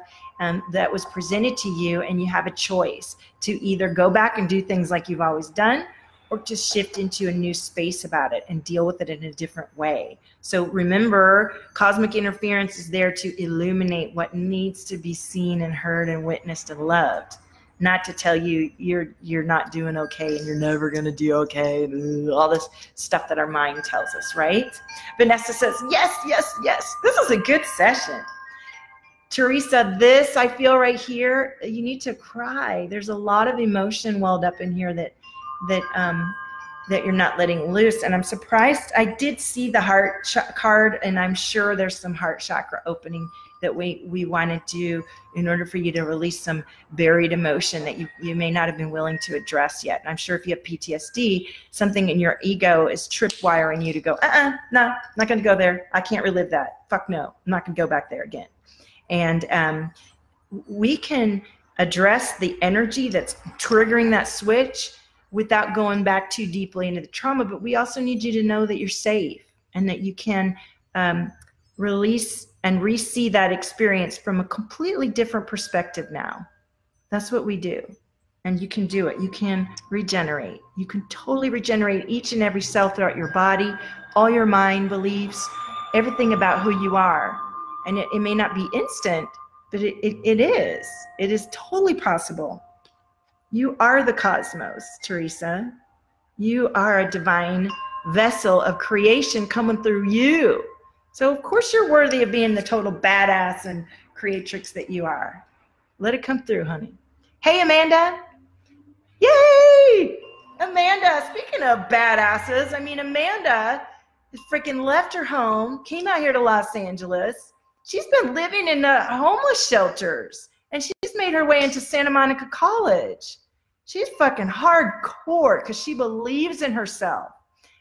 that was presented to you, and you have a choice to either go back and do things like you've always done, or to shift into a new space about it and deal with it in a different way. So remember, cosmic interference is there to illuminate what needs to be seen and heard and witnessed and loved, not to tell you you're not doing okay and you're never gonna do okay, and all this stuff that our mind tells us, right? Vanessa says, yes, yes, yes. This is a good session. Teresa, this I feel right here, you need to cry. There's a lot of emotion welled up in here that you're not letting loose. And I'm surprised. I did see the heart card, and I'm sure there's some heart chakra opening that we want to do in order for you to release some buried emotion that you may not have been willing to address yet. And I'm sure if you have PTSD, something in your ego is tripwiring you to go, no, not going to go there. I can't relive that. Fuck no. I'm not going to go back there again. And we can address the energy that's triggering that switch without going back too deeply into the trauma. But we also need you to know that you're safe and that you can release and re-see that experience from a completely different perspective now. That's what we do. And you can do it. You can regenerate. You can totally regenerate each and every cell throughout your body, all your mind beliefs, everything about who you are. And it may not be instant, but it is. It is totally possible. You are the cosmos, Teresa. You are a divine vessel of creation coming through you. So of course you're worthy of being the total badass and creatrix that you are. Let it come through, honey. Hey, Amanda. Yay! Amanda, speaking of badasses, I mean, Amanda freaking left her home, came out here to Los Angeles. She's been living in the homeless shelters, and she's made her way into Santa Monica College. She's fucking hardcore because she believes in herself.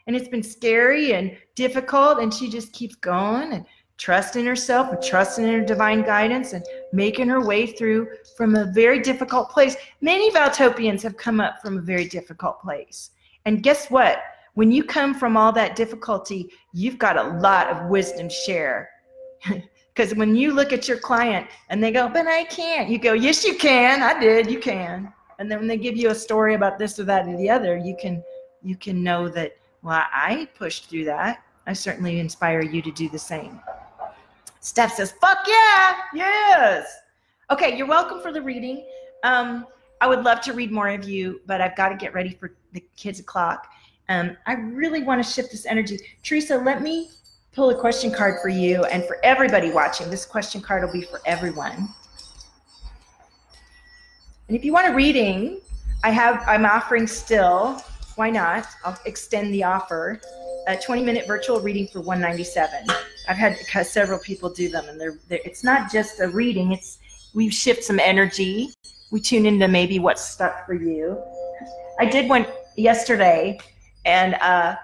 And it's been scary and difficult, and she just keeps going and trusting herself and trusting in her divine guidance and making her way through from a very difficult place. Many Valtopians have come up from a very difficult place. And guess what? When you come from all that difficulty, you've got a lot of wisdom to share. Because when you look at your client and they go, but I can't, you go, yes, you can. I did. You can. And then when they give you a story about this or that or the other, you can know that, well, I pushed through that. I certainly inspire you to do the same. Steph says, fuck yeah, yes. Okay, you're welcome for the reading. I would love to read more of you, but I've got to get ready for the kids' o'clock. I really want to shift this energy. Teresa, let me pull a question card for you and for everybody watching. This question card will be for everyone. And if you want a reading, I'm offering still, why not? I'll extend the offer. A 20-minute virtual reading for $197. I've had several people do them, and it's not just a reading. We shift some energy. We tune into maybe what's stuck for you. I did one yesterday, and I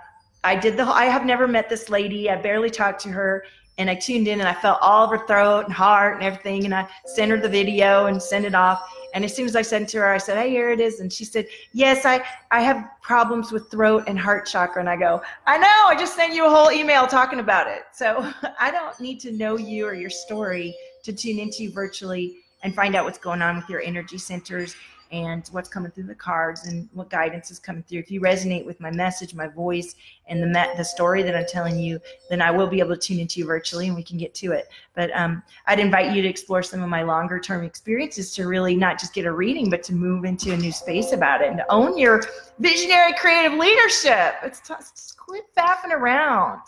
have never met this lady. I barely talked to her, and I tuned in and I felt all of her throat and heart and everything. And I sent her the video and sent it off. And as soon as I sent it to her, I said, hey, here it is. And she said, yes, I have problems with throat and heart chakra. And I go, I know, I just sent you a whole email talking about it. So I don't need to know you or your story to tune into you virtually and find out what's going on with your energy centers and what's coming through the cards and what guidance is coming through. If you resonate with my message, my voice, and the story that I'm telling you, then I will be able to tune into you virtually and we can get to it. But I'd invite you to explore some of my longer term experiences to really not just get a reading, but to move into a new space about it and to own your visionary creative leadership. Just quit faffing around.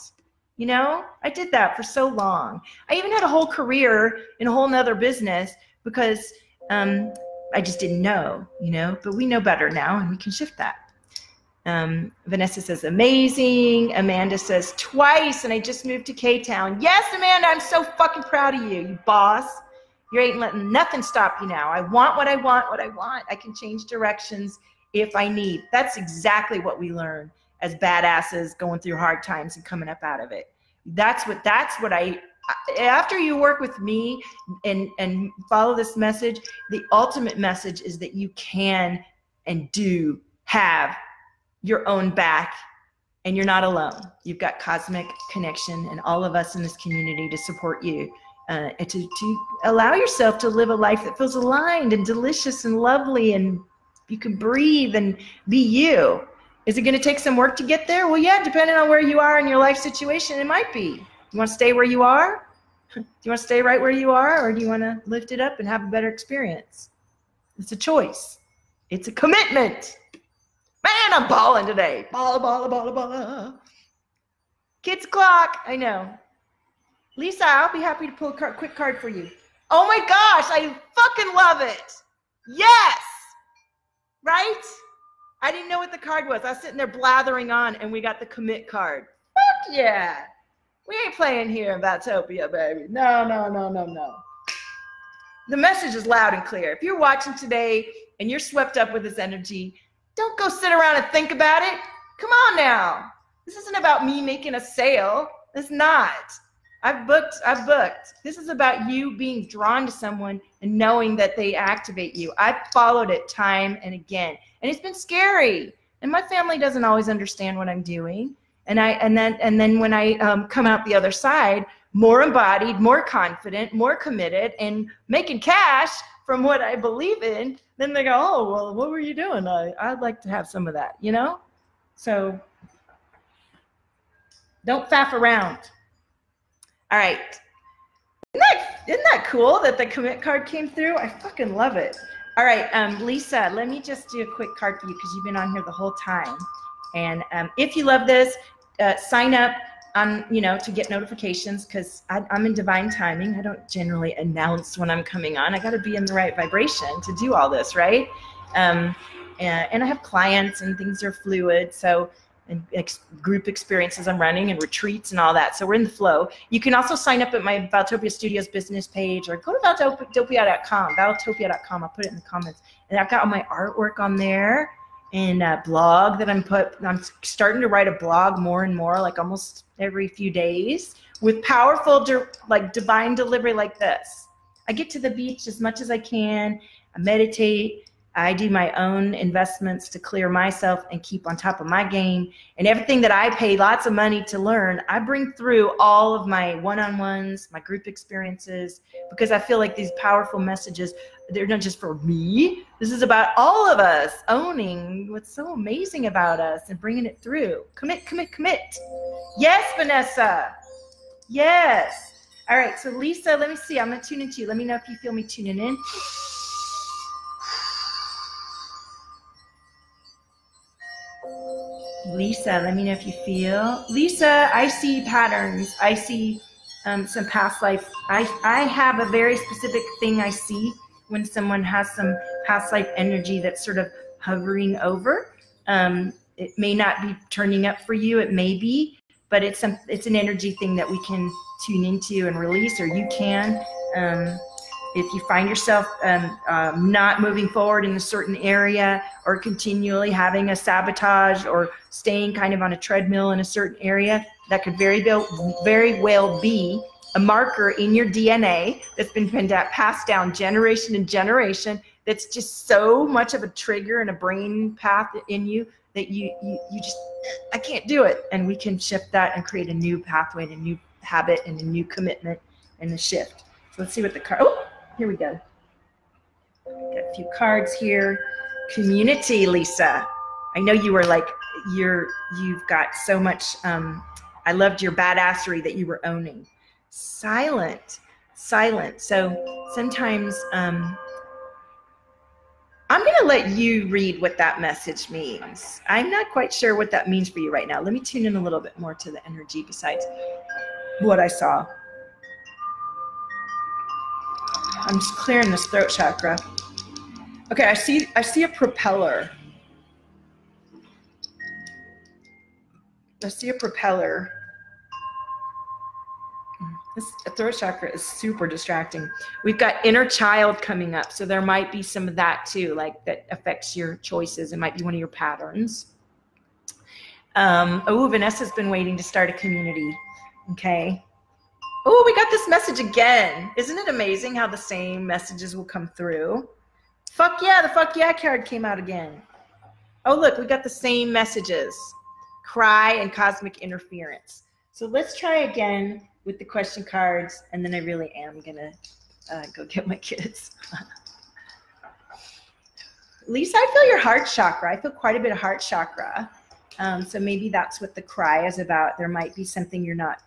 You know, I did that for so long. I even had a whole career in a whole nother business because I just didn't know, you know, but we know better now and we can shift that. Vanessa says, amazing. Amanda says, twice, and I just moved to K-Town. Yes, Amanda, I'm so fucking proud of you, you boss. You ain't letting nothing stop you now. I want what I want, what I want. I can change directions if I need. That's exactly what we learn as badasses going through hard times and coming up out of it. That's what after you work with me and follow this message, the ultimate message is that you can and do have your own back and you're not alone. You've got cosmic connection and all of us in this community to support you, to allow yourself to live a life that feels aligned and delicious and lovely and you can breathe and be you. Is it going to take some work to get there? Well, yeah, depending on where you are in your life situation, it might be. You want to stay where you are? Do you want to stay right where you are, or do you want to lift it up and have a better experience? It's a choice. It's a commitment. Man, I'm balling today. Balla. Kids clock. I know. Lisa, I'll be happy to pull a quick card for you. Oh my gosh, I fucking love it. Yes. Right? I didn't know what the card was. I was sitting there blathering on, and we got the commit card. Fuck yeah. We ain't playing here in Valtopia, baby. No. The message is loud and clear. If you're watching today and you're swept up with this energy, don't go sit around and think about it. Come on now. This isn't about me making a sale. It's not. I've booked. This is about you being drawn to someone and knowing that they activate you. I've followed it time and again. And it's been scary. And my family doesn't always understand what I'm doing. And then when I come out the other side, more embodied, more confident, more committed, and making cash from what I believe in, then they go, oh, well, what were you doing? I'd like to have some of that, you know? So don't faff around. All right. Isn't that cool that the commit card came through? I fucking love it. All right, Lisa, let me just do a quick card for you because you've been on here the whole time. And if you love this, sign up on, to get notifications because I'm in divine timing. I don't generally announce when I'm coming on. I got to be in the right vibration to do all this, right? And I have clients and things are fluid. So and group experiences I'm running and retreats and all that. So we're in the flow. You can also sign up at my Valtopia Studios business page or go to valtopia.com, valtopia.com. I'll put it in the comments. And I've got all my artwork on there and a blog that I'm starting to write a blog more and more, like almost every few days with powerful, divine delivery like this. I get to the beach as much as I can. I meditate. I do my own investments to clear myself and keep on top of my game. And everything that I pay lots of money to learn, I bring through all of my one-on-ones, my group experiences, because I feel like these powerful messages, they're not just for me. This is about all of us owning what's so amazing about us and bringing it through. Commit, commit, commit. Yes, Vanessa. Yes. All right, so Lisa, let me see. I'm going to tune into you. Let me know if you feel me tuning in. Lisa, let me know if you feel. Lisa, I see patterns. I see some past life. I have a very specific thing I see when someone has some past life energy that's sort of hovering over. It may not be turning up for you. It may be, but it's an energy thing that we can tune into and release, or you can. If you find yourself not moving forward in a certain area or continually having a sabotage or staying kind of on a treadmill in a certain area, that could very well be a marker in your DNA that's been passed down generation and generation, that's just so much of a trigger and a brain path in you that you just, I can't do it. And we can shift that and create a new pathway and a new habit and a new commitment and a shift. So let's see what the card, oh, here we go. Got a few cards here. Community, Lisa. I know you were like, you've got so much, I loved your badassery that you were owning. Silent. So sometimes, I'm going to let you read what that message means. I'm not quite sure what that means for you right now. Let me tune in a little bit more to the energy besides what I saw. I'm just clearing this throat chakra. Okay, I see a propeller. I see a propeller. This throat chakra is super distracting. We've got inner child coming up, so there might be some of that too, like that affects your choices. It might be one of your patterns. Oh, Vanessa's been waiting to start a community. Okay. Oh, we got this message again. Isn't it amazing how the same messages will come through? Fuck yeah, the fuck yeah card came out again. Oh, look, we got the same messages. Cry and cosmic interference. So let's try again with the question cards, and then I really am gonna go get my kids. Lisa, I feel your heart chakra. I feel quite a bit of heart chakra. So maybe that's what the cry is about. There might be something you're not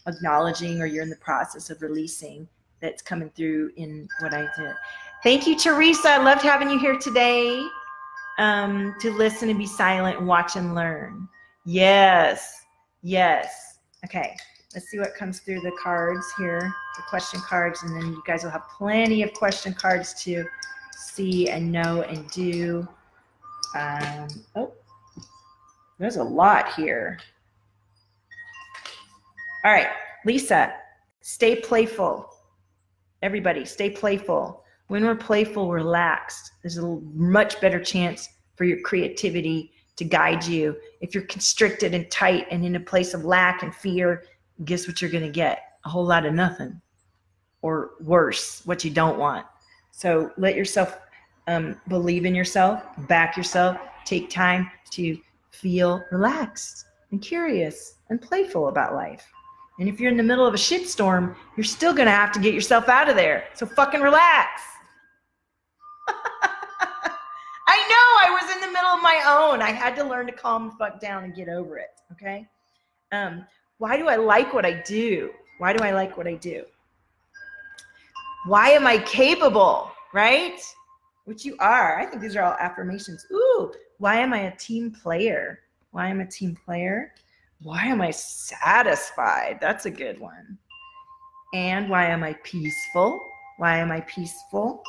acknowledging, or you're in the process of releasing, that's coming through in what I did. Thank you, Teresa. I loved having you here today to listen and be silent and watch and learn. Yes. Okay. Let's see what comes through the cards here, the question cards, and then you guys will have plenty of question cards to see and know and do. Oh, there's a lot here. All right, Lisa, stay playful. Everybody, stay playful. When we're playful, we're relaxed. There's a much better chance for your creativity to guide you. If you're constricted and tight and in a place of lack and fear, guess what you're going to get? A whole lot of nothing, or worse, what you don't want. So let yourself believe in yourself, back yourself, take time to feel relaxed and curious and playful about life. And if you're in the middle of a shitstorm, you're still going to have to get yourself out of there. So fucking relax. I know, I was in the middle of my own. I had to learn to calm the fuck down and get over it. Okay. Why do I like what I do? Why do I like what I do? Why am I capable, right? Which you are. I think these are all affirmations. Ooh, why am I a team player? Why am I a team player? Why am I satisfied? That's a good one. And why am I peaceful? Why am I peaceful?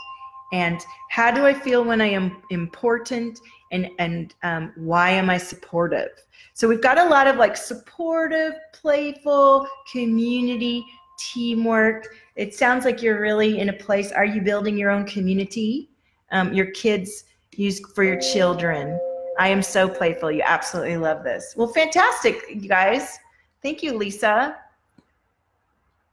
And how do I feel when I am important? And why am I supportive? So we've got a lot of like supportive, playful, community, teamwork. It sounds like you're really in a place. Are you building your own community? Your kids use for your children. I am so playful. You absolutely love this. Well, fantastic, you guys. Thank you, Lisa.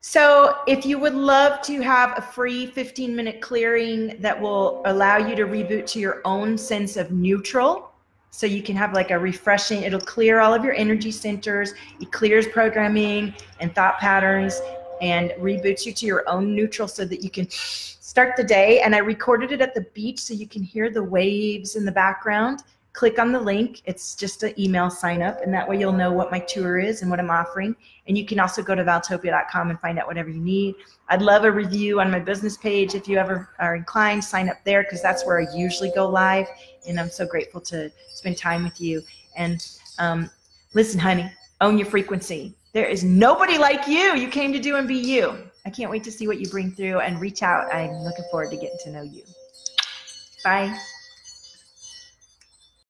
So if you would love to have a free 15-minute clearing that will allow you to reboot to your own sense of neutral, so you can have like a refreshing, it'll clear all of your energy centers, it clears programming and thought patterns, and reboots you to your own neutral so that you can start the day. And I recorded it at the beach so you can hear the waves in the background. Click on the link. It's just an email sign up, and that way you'll know what my tour is and what I'm offering. And you can also go to valtopia.com and find out whatever you need. I'd love a review on my business page. If you ever are inclined, sign up there, because that's where I usually go live. And I'm so grateful to spend time with you. And listen, honey, own your frequency. There is nobody like you. You came to do and be you. I can't wait to see what you bring through, and reach out. I'm looking forward to getting to know you. Bye.